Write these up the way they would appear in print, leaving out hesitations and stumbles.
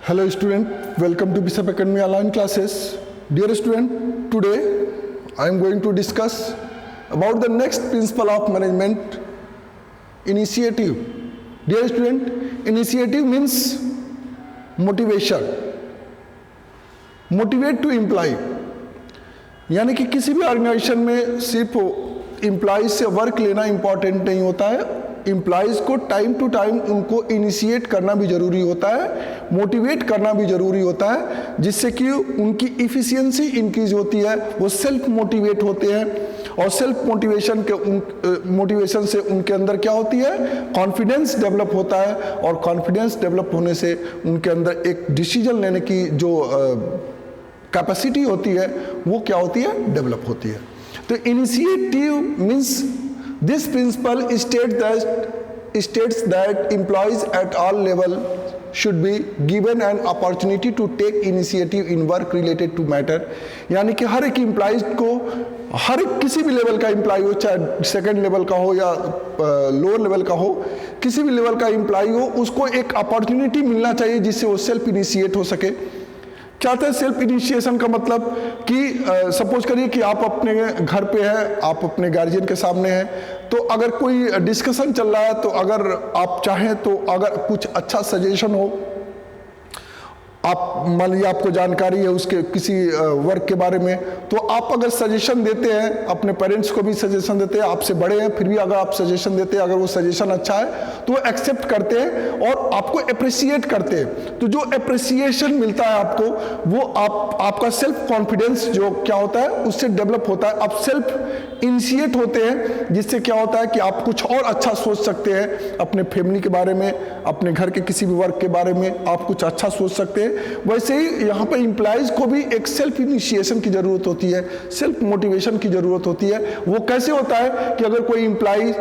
Hello student, welcome to Bishop Academy online classes. Dear student, today I am going to discuss about the next principle of management, initiative. Dear student, initiative means motivation. Motivate to employee, यानी कि किसी भी organisation में सिर्फ employees से work लेना important नहीं होता है, एम्प्लॉइज को टाइम टू टाइम उनको इनिशिएट करना भी ज़रूरी होता है, मोटिवेट करना भी ज़रूरी होता है, जिससे कि उनकी इफ़िशियंसी इंक्रीज होती है, वो सेल्फ मोटिवेट होते हैं और सेल्फ मोटिवेशन से उनके अंदर क्या होती है, कॉन्फिडेंस डेवलप होता है और कॉन्फिडेंस डेवलप होने से उनके अंदर एक डिसीजन लेने की जो कैपेसिटी होती है वो क्या होती है, डेवलप होती है. तो initiative means this principle states that employees at all level should be given an opportunity to take initiative in work related to matter. यानी कि हर एक एम्प्लॉइज को, हर एक किसी भी लेवल का एम्प्लॉय हो, चाहे सेकंड लेवल का हो या लोअर लेवल का हो, किसी भी लेवल का एम्प्लॉय हो, उसको एक अपॉर्चुनिटी मिलना चाहिए जिससे वो सेल्फ इनिशिएट हो सके. क्या होता है सेल्फ इनिशिएशन का मतलब कि सपोज करिए कि आप अपने घर पे हैं, आप अपने गार्जियन के सामने हैं, तो अगर कोई डिस्कशन चल रहा है तो अगर आप चाहें तो अगर कुछ अच्छा सजेशन हो, आप मान लीजिए आपको जानकारी है उसके किसी वर्क के बारे में, तो आप अगर सजेशन देते हैं, अपने पेरेंट्स को भी सजेशन देते हैं, आपसे बड़े हैं फिर भी अगर आप सजेशन देते हैं, अगर वो सजेशन अच्छा है तो वो एक्सेप्ट करते हैं और आपको अप्रिशिएट करते हैं. तो जो अप्रिसिएशन मिलता है आपको, वो आपका सेल्फ कॉन्फिडेंस जो क्या होता है उससे डेवलप होता है. आप सेल्फ इनिशिएट होते हैं, जिससे क्या होता है कि आप कुछ और अच्छा सोच सकते हैं, अपने फैमिली के बारे में, अपने घर के किसी भी वर्क के बारे में आप कुछ अच्छा सोच सकते हैं. वैसे ही यहाँ पर एम्प्लॉइज को भी एक सेल्फ इनिशिएशन की जरूरत होती है, सेल्फ मोटिवेशन की जरूरत होती है. वो कैसे होता है कि अगर कोई एम्प्लॉय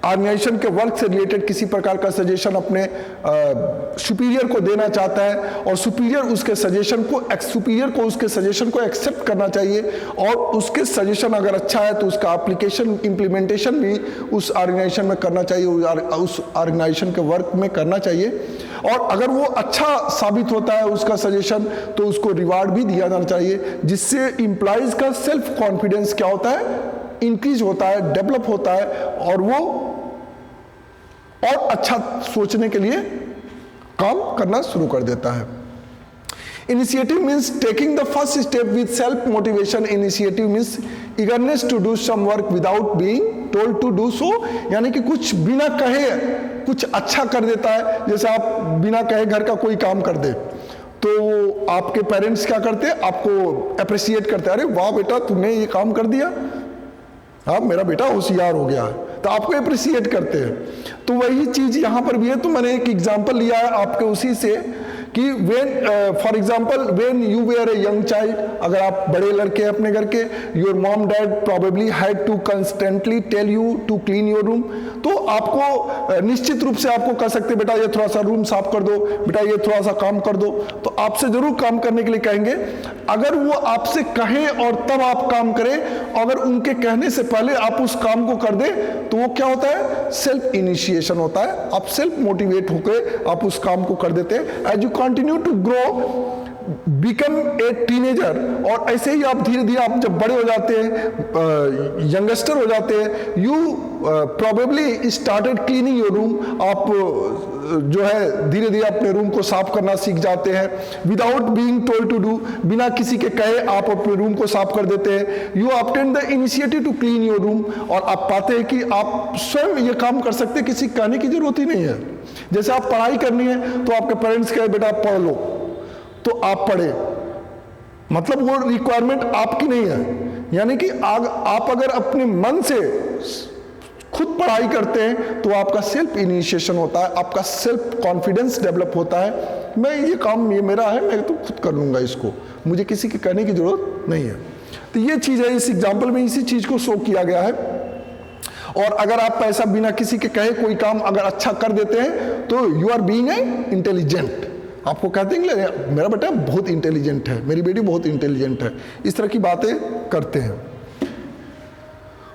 ऑर्गेनाइजेशन के वर्क से रिलेटेड किसी प्रकार का सजेशन अपने सुपीरियर को देना चाहता है और सुपीरियर उसके सजेशन को एक्सेप्ट करना चाहिए और उसके सजेशन अगर अच्छा है तो उसका एप्लीकेशन इम्प्लीमेंटेशन भी उस ऑर्गेनाइजेशन में करना चाहिए, उस ऑर्गेनाइजेशन के वर्क में करना चाहिए. और अगर वो अच्छा साबित होता है उसका सजेशन तो उसको रिवार्ड भी दिया जाना चाहिए, जिससे एम्प्लॉइज का सेल्फ कॉन्फिडेंस क्या होता है, इंक्रीज होता है, डेवलप होता है और वो और अच्छा सोचने के लिए काम करना शुरू कर देता है. Initiative means taking the first step with self motivation. Initiative means eagerness to do some work without being told to do so, यानी कि कुछ बिना कहे कुछ अच्छा कर देता है. जैसे आप बिना कहे घर का कोई काम कर दे तो आपके पेरेंट्स क्या करते हैं, आपको अप्रिशिएट करते हैं, अरे वाह बेटा तुमने ये काम कर दिया, हाँ मेरा बेटा होशियार हो गया है, तो आपको अप्रिशिएट करते हैं. तो वही चीज यहाँ पर भी है. तो मैंने एक एग्जांपल लिया है आपके उसी से कि for example when you were a young child, अगर आप बड़े लड़के हैं अपने घर के, your mom dad probably had to constantly tell you to clean your room, तो आपको निश्चित रूप से आपको कह सकते बेटा ये थोड़ा सा रूम साफ कर दो, बेटा ये थोड़ा सा काम कर दो, तो आपसे जरूर काम करने के लिए कहेंगे. अगर वो आपसे कहें और तब आप काम करें, अगर उनके कहने से पहले आप उस काम को कर दें तो वो क्या होता है, सेल्फ इनिशिएशन होता है. आप सेल्फ मोटिवेट होकर आप उस काम को कर देते हैं. As you continue to grow become a teenager, और ऐसे ही आप धीरे धीरे आप जब बड़े हो जाते हैं, यंगस्टर हो जाते हैं, you probably started cleaning your room, आप जो है धीरे धीरे अपने रूम को साफ करना सीख जाते हैं. Without being told to do, बिना किसी के कहे आप अपने रूम को साफ कर देते हैं. You obtain the initiative to clean your room, और आप पाते हैं कि आप स्वयं ये काम कर सकते हैं, किसी कहने की जरूरत ही नहीं है. जैसे आप पढ़ाई करनी है तो आपके पेरेंट्स कहे बेटा आप पढ़ लो, तो आप पढ़े, मतलब वो रिक्वायरमेंट आपकी नहीं है. यानी कि आप अगर अपने मन से खुद पढ़ाई करते हैं तो आपका सेल्फ इनिशिएशन होता है, आपका सेल्फ कॉन्फिडेंस डेवलप होता है. मैं ये काम ये मेरा है, मैं तो खुद कर लूंगा इसको, मुझे किसी के कहने की जरूरत नहीं है. तो ये चीज है, इस एग्जाम्पल में इसी चीज को शो किया गया है. और अगर आप ऐसा बिना किसी के कहे कोई काम अगर अच्छा कर देते हैं तो you are being a intelligent. आपको कहते हैं मेरा बेटा बहुत इंटेलिजेंट है, मेरी बेटी बहुत इंटेलिजेंट है, इस तरह की बातें करते हैं.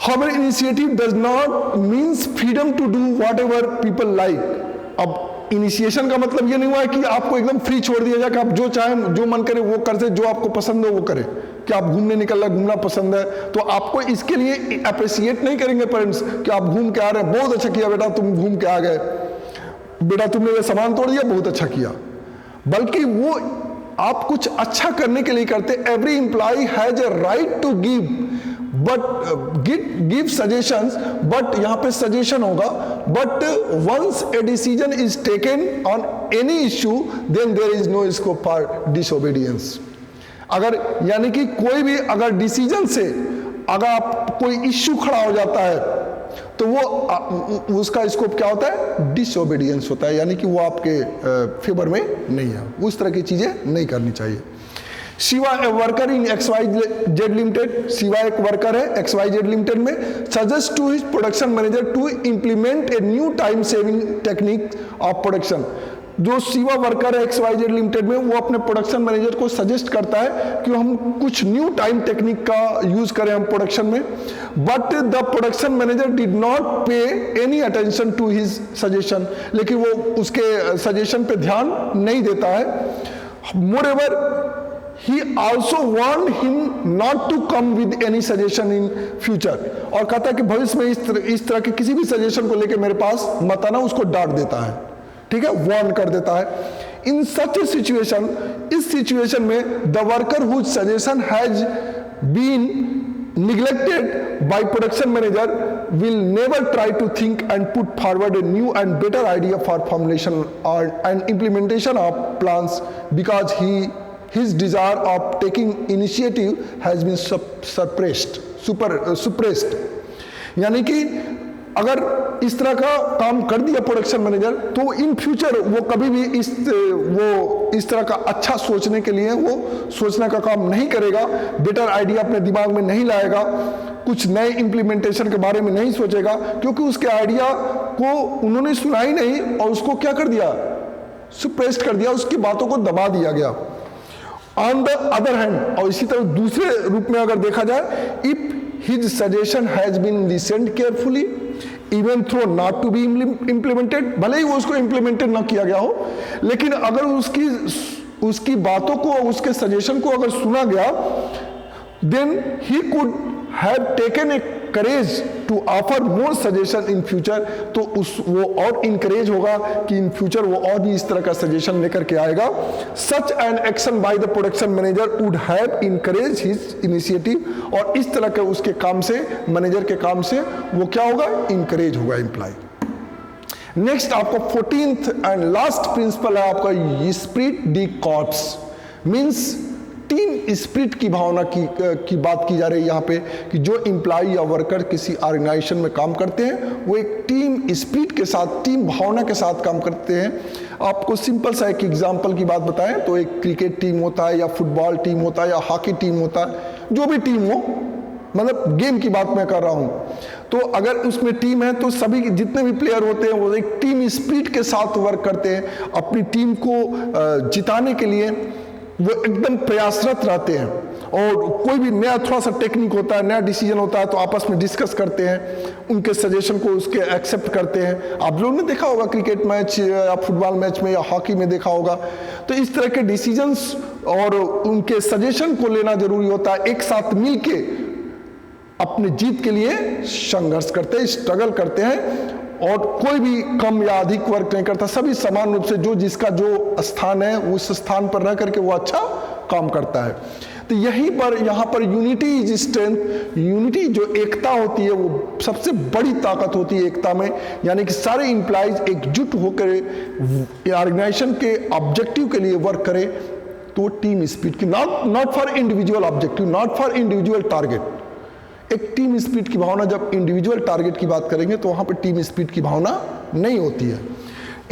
However, initiative does not means freedom to do whatever people like. अब इनिशिएशन का मतलब ये नहीं हुआ है कि आपको एकदम फ्री छोड़ दिया जाए कि आप जो चाहें, जो मन करे वो कर से, जो आपको पसंद हो वो करे। कि आप घूमने निकल रहे, घूमना पसंद है तो आपको इसके लिए अप्रिशिएट नहीं करेंगे पेरेंट्स कि आप घूम के आ रहे हैं, बहुत अच्छा किया बेटा तुम घूम के आ गए, बेटा तुमने ये सामान तोड़ दिया, बहुत अच्छा किया। बल्कि वो आप कुछ अच्छा करने के लिए करते। Every employee has a right to give suggestions, but यहां पे सजेशन होगा, but once a decision is taken on any issue then there is no scope for disobedience. अगर यानी कि कोई भी अगर डिसीजन से अगर आप कोई इश्यू खड़ा हो जाता है तो वो उसका स्कोप क्या होता है? डिसओबीडियंस होता है, यानी कि वो आपके फेवर में नहीं है। उस तरह की चीजें नहीं करनी चाहिए। Shiva a worker in XYZ limited, Shiva एक वर्कर है XYZ लिमिटेड में, suggest to his production manager to implement a new time saving technique of production. जो शिवा वर्कर है XYZ लिमिटेड में, वो अपने प्रोडक्शन मैनेजर को सजेस्ट करता है कि हम कुछ न्यू टाइम टेक्निक का यूज करें हम प्रोडक्शन में। But the production manager did not pay any attention to his suggestion, लेकिन वो उसके सजेशन पे ध्यान नहीं देता है। मोreover he also warned him not to come with any suggestion in future, और कहता है कि भविष्य में इस तरह के किसी भी सजेशन को लेकर मेरे पास मत आना, उसको डांट देता है, ठीक है, वार्न कर देता है। इन सच ए सिचुएशन, इस सिचुएशन में the worker whose suggestion has been neglected by production manager will never try to think and put forward a new and better idea for formulation and implementation of plans because his desire of taking initiative has been suppressed। यानी कि अगर इस तरह का काम कर दिया production manager तो इन फ्यूचर वो कभी भी इस तरह का अच्छा सोचने के लिए वो सोचने का काम नहीं करेगा, बेटर आइडिया अपने दिमाग में नहीं लाएगा, कुछ नए इंप्लीमेंटेशन के बारे में नहीं सोचेगा, क्योंकि उसके आइडिया को उन्होंने सुना ही नहीं और उसको क्या कर दिया? सुप्रेस्ड कर दिया, उसकी बातों को दबा दिया गया। ऑन द अदर हैंड, और इसी तरह दूसरे रूप में अगर देखा जाए, if his suggestion has been listened carefully even though not to be implemented, भले ही वो उसको इम्प्लीमेंटेड ना किया गया हो, लेकिन अगर उसकी बातों को, उसके सजेशन को अगर सुना गया, then he could have taken a courage to offer more suggestion in future, तो वो और इनकरेज होगा कि इन फ्यूचर वो और भी इस तरह का सजेशन लेकर के आएगा। Such an action by the production manager would have encourage his initiative, और इस तरह के उसके काम से, मैनेजर के काम से वो क्या होगा? इनकरेज होगा एम्प्लॉय। नेक्स्ट आपका 14th एंड लास्ट प्रिंसिपल है आपका spirit D corps, means team spirit की भावना की बात की जा रही है यहाँ पे, कि जो एम्प्लॉय या वर्कर किसी ऑर्गेनाइजेशन में काम करते हैं वो एक टीम स्पिरिट के साथ, टीम भावना के साथ काम करते हैं। आपको सिंपल सा एक एग्जांपल की बात बताएं तो एक क्रिकेट टीम होता है, या फुटबॉल टीम होता है, या हॉकी टीम होता है, जो भी टीम हो, मतलब गेम की बात मैं कर रहा हूँ, तो अगर उसमें टीम है तो सभी जितने भी प्लेयर होते हैं वो एक टीम स्पिरिट के साथ वर्क करते हैं, अपनी टीम को जिताने के लिए वो एकदम प्रयासरत रहते हैं, और कोई भी नया थोड़ा सा टेक्निक होता है, नया डिसीजन होता है तो आपस में डिस्कस करते हैं, उनके सजेशन को उसके एक्सेप्ट करते हैं। आप लोगों ने देखा होगा क्रिकेट मैच या फुटबॉल मैच में या हॉकी में देखा होगा, तो इस तरह के डिसीजंस और उनके सजेशन को लेना जरूरी होता है। एक साथ मिलके अपने जीत के लिए संघर्ष करते हैं, स्ट्रगल करते हैं, और कोई भी कम या अधिक वर्क नहीं करता, सभी समान रूप से जो जिसका जो स्थान है उस स्थान पर रह करके वो अच्छा काम करता है। तो यहीं पर यहाँ पर यूनिटी इज स्ट्रेंथ, यूनिटी जो एकता होती है वो सबसे बड़ी ताकत होती है एकता में, यानी कि सारे एम्प्लॉइज एकजुट होकर ऑर्गेनाइजेशन के ऑब्जेक्टिव के लिए वर्क करें, तो टीम स्पिरिट की, not for individual objective, not for individual target. एक टीम स्पिरिट की भावना, जब इंडिविजुअल टारगेट की बात करेंगे तो वहां पर टीम स्पिरिट की भावना नहीं होती है।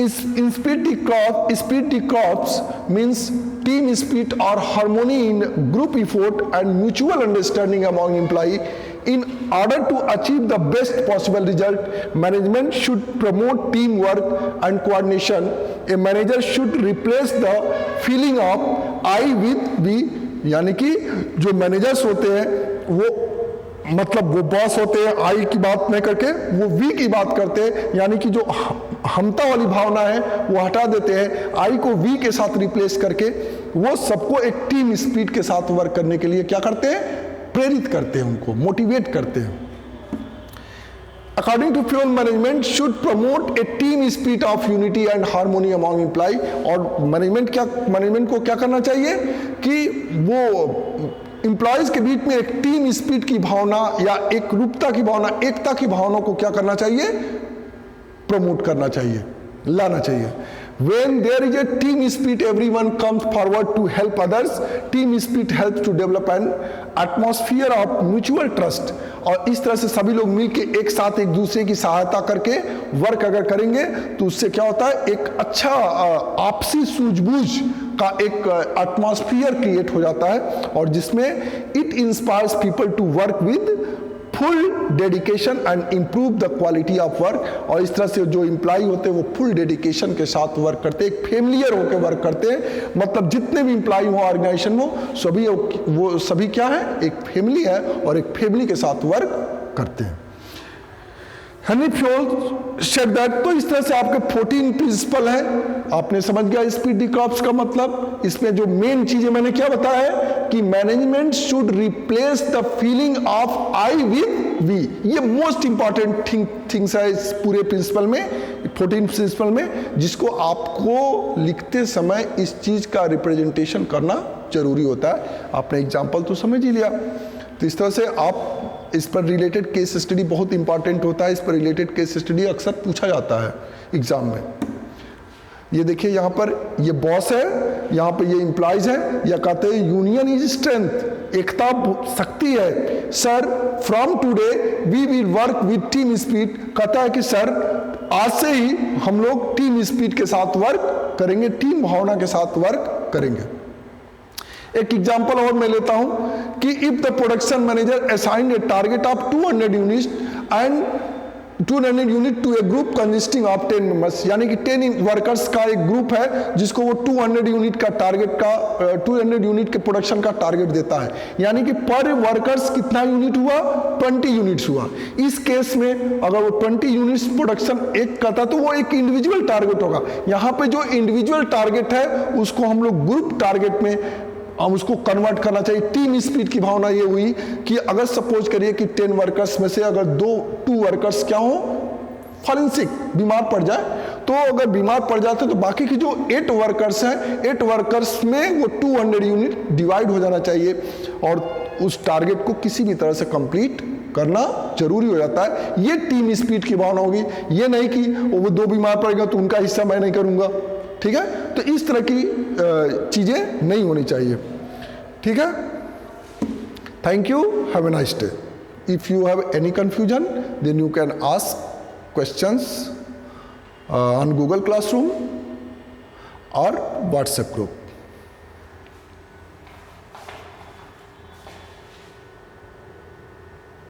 Spirit corps means team spirit or harmony in group effort and mutual understanding among employees. In order to achieve the best possible result, management should promote teamwork and coordination. A manager should replace the feeling of I with we, यानी कि जो managers होते हैं वो मतलब वो boss होते हैं, आई की बात नहीं करके वो वी की बात करते हैं, यानी कि जो हमता वाली भावना है वो हटा देते हैं, आई को वी के साथ रिप्लेस करके वो सबको एक टीम स्पिरिट के साथ वर्क करने के लिए क्या करते हैं, प्रेरित करते हैं, उनको मोटिवेट करते हैं। According to fuel management should promote a team spirit of unity and harmony among employee। और मैनेजमेंट को क्या करना चाहिए कि वो एम्प्लॉयज के बीच में एक टीम स्पिरिट की भावना या एक रूपता की भावना, एकता की भावना को क्या करना चाहिए, प्रमोट करना चाहिए, लाना चाहिए। When there is a team spirit, everyone comes forward to help others। Team spirit helps to develop an atmosphere of mutual trust। और इस तरह से सभी लोग मिलकर एक साथ एक दूसरे की सहायता करके वर्क अगर करेंगे तो उससे क्या होता है, एक अच्छा आपसी सूझबूझ का एक एटमॉस्फेयर क्रिएट हो जाता है, और जिसमें it inspires people to work with full dedication and improve the quality of work. और इस तरह से जो एम्प्लॉय होते हैं वो फुल डेडिकेशन के साथ वर्क करते हैं, एक फैमिलियर होकर वर्क करते हैं। मतलब जितने भी एम्प्लॉय हो ऑर्गेनाइजेशन में वो सभी क्या है, एक फैमिली है और एक फैमिली के साथ वर्क करते हैं। Henry Fayol said that. तो इस तरह से आपके 14 प्रिंसिपल है, आपने समझ गया स्पीड डिक्रॉप्स का मतलब। इसमें जो मेन चीजें मैंने क्या बताया है कि management should replace the feeling of I with we. ये मोस्ट इंपॉर्टेंट थिंग्स है इस पूरे प्रिंसिपल में, 14 प्रिंसिपल में, जिसको आपको लिखते समय इस चीज का रिप्रेजेंटेशन करना जरूरी होता है। आपने एग्जाम्पल तो समझ ही लिया। तो इस तरह से आप इस पर रिलेटेड केस स्टडी बहुत इंपॉर्टेंट होता है। इस पर रिलेटेड केस स्टडी अक्सर पूछा जाता है एग्जाम में। ये देखिए यहाँ पर ये बॉस है, यहाँ पे ये एम्प्लॉयज है, या कहते हैं यूनियन इज स्ट्रेंथ, एकता शक्ति है। Sir from today we will work with team spirit. कहता है कि सर आज से ही हम लोग टीम स्पिरिट के साथ वर्क करेंगे, टीम भावना के साथ वर्क करेंगे। एक एग्जांपल और मैं लेता हूं कि if the production manager assigned a target of 200 unit and 200 unit to a group consisting of 10 members, यानी कि 10 वर्कर्स का एक ग्रुप है जिसको वो 200 यूनिट का टारगेट का 200 यूनिट के प्रोडक्शन का टारगेट देता है, यानी कि पर वर्कर्स कितना यूनिट हुआ, 20 यूनिट्स हुआ। इस केस में अगर वो 20 यूनिट्स प्रोडक्शन एक करता तो वो एक इंडिविजुअल टारगेट होगा। यहाँ पे जो इंडिविजुअल टारगेट है उसको हम लोग ग्रुप टारगेट में हम उसको कन्वर्ट करना चाहिए। टीम स्पिरिट की भावना ये हुई कि अगर सपोज करिए कि 10 वर्कर्स में से अगर 2 वर्कर्स क्या हो, फॉरेंसिक बीमार पड़ जाए, तो अगर बीमार पड़ जाते तो बाकी की जो 8 वर्कर्स हैं, 8 वर्कर्स में वो 200 यूनिट डिवाइड हो जाना चाहिए और उस टारगेट को किसी भी तरह से कंप्लीट करना जरूरी हो जाता है। ये टीम स्पिरिट की भावना होगी। ये नहीं कि वो 2 बीमार पड़ेगा तो उनका हिस्सा मैं नहीं करूंगा, ठीक है। तो इस तरह की चीजें नहीं होनी चाहिए, ठीक है। Thank you, have a nice day. If you have any confusion then you can ask questions on Google classroom और व्हाट्सएप ग्रुप।